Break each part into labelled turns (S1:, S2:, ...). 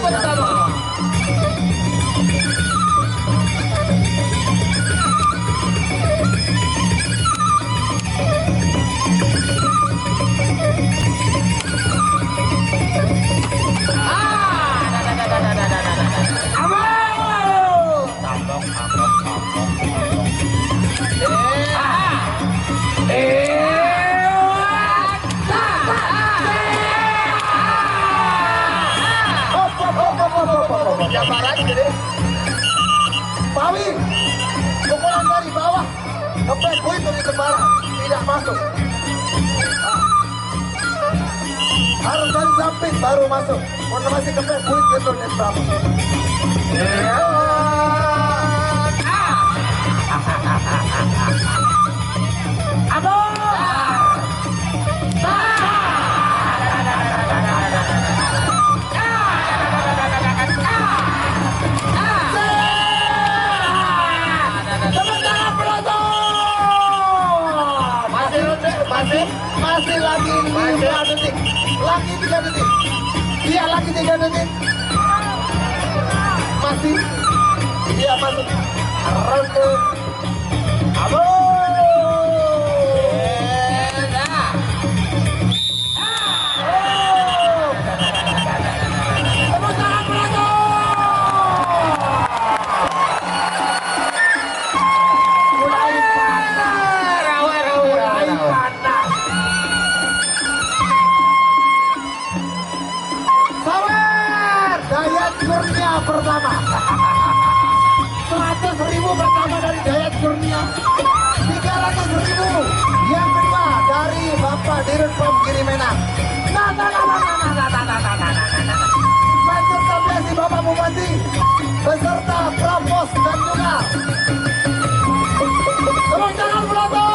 S1: pertama.
S2: Pawi, pukulan dari bawah, kepet poin dari kepala, tidak masuk. Harus dari samping baru masuk. Kalau masih kepet poin betul dan berapa? Masih lagi 5 detik, lagi 3 detik, iya lagi 3 detik, masih, iya masuk, ronde, abo, tepuk tangan penonton. Mulai panas. Sawer, Dayat Kurnia pertama. 100.000 pertama dari Dayat Kurnia. 300.000 yang kedua dari Bapak Dirut Pom Kirimenak. Matur Tabiasi Bapak Bupati beserta Provos dan juga tepuk tangan penonton.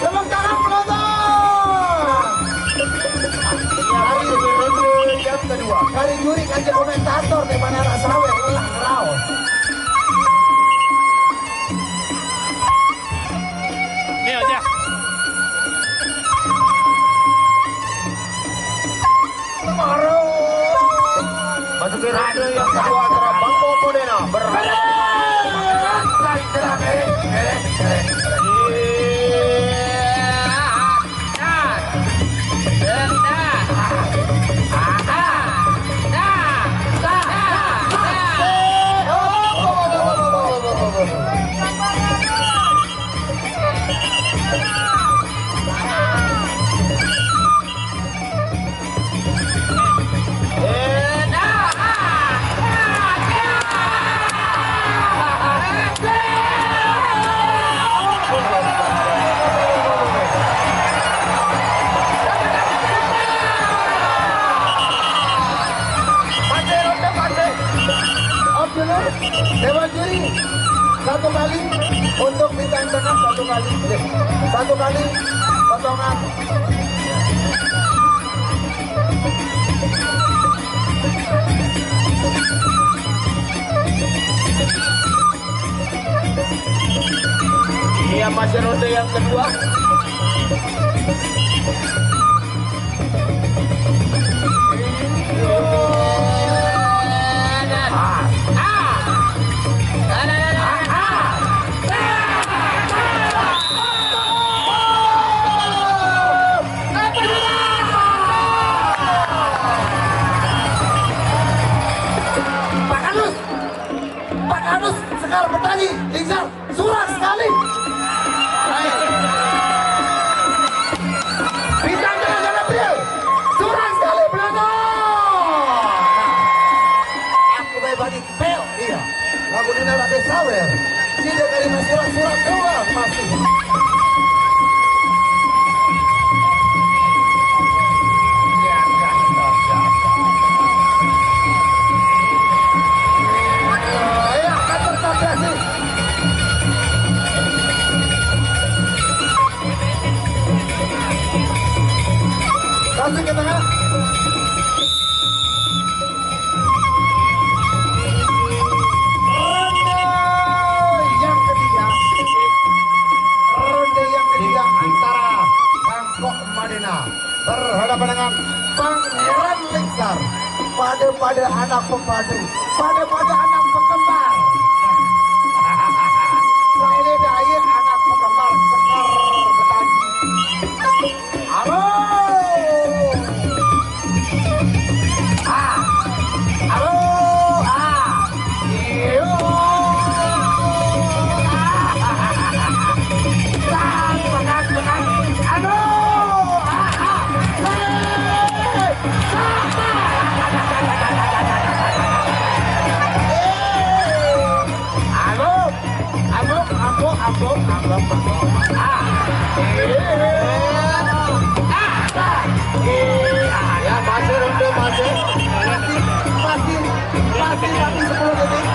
S2: Tepuk tangan penonton. Yang kedua kali juri kanjeng komentator di mana anak sawer ulah raos.
S3: Ini aja.
S2: Masuk ke ronde yang kedua antara Bang Popo Dena berhadapan Dewan juri satu kali untuk bintang tengah satu kali potongan.
S1: Iya, masih ronde yang kedua.
S2: Pak Anus Sekar Petani, Iksar, surat sekali. Bintang tengah April, surat sekali penonton. Aku bagi pel, iya. Lagu ini pakai sawer. Tidak terima surat doang masih. anak pemadu, pada anak pekembar. Saya ini daya anak pekembar sekar betaji. Halo. Halo. Iyo. Menang. Halo. Ya masih ronde masih 10 detik.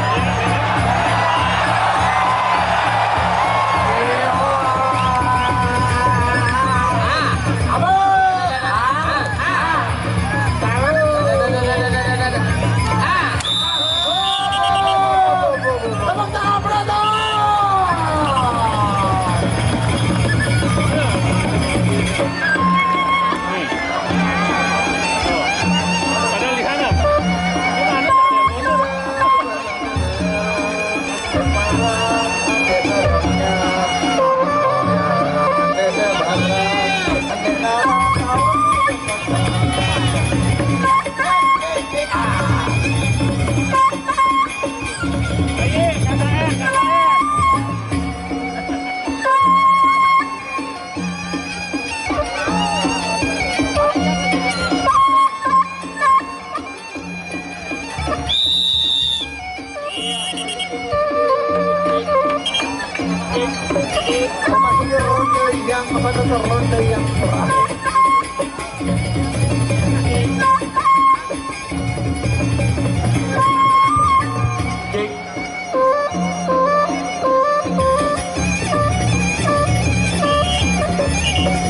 S2: Ronde yang terakhir.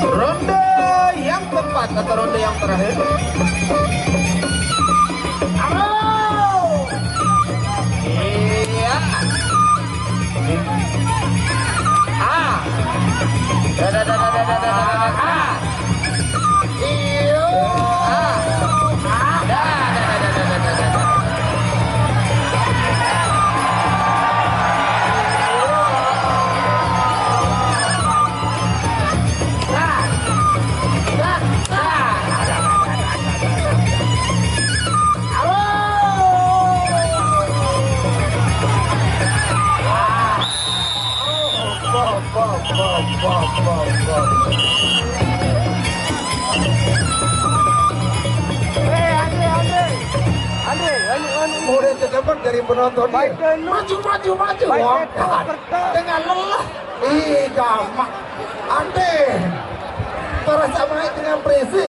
S2: Ronde yang keempat atau ronde yang terakhir. Halo. Iya. Mudah terdapat dari penonton. Maju. Dengan lelah. Ih, gamak. Andre. Para sama dengan presiden.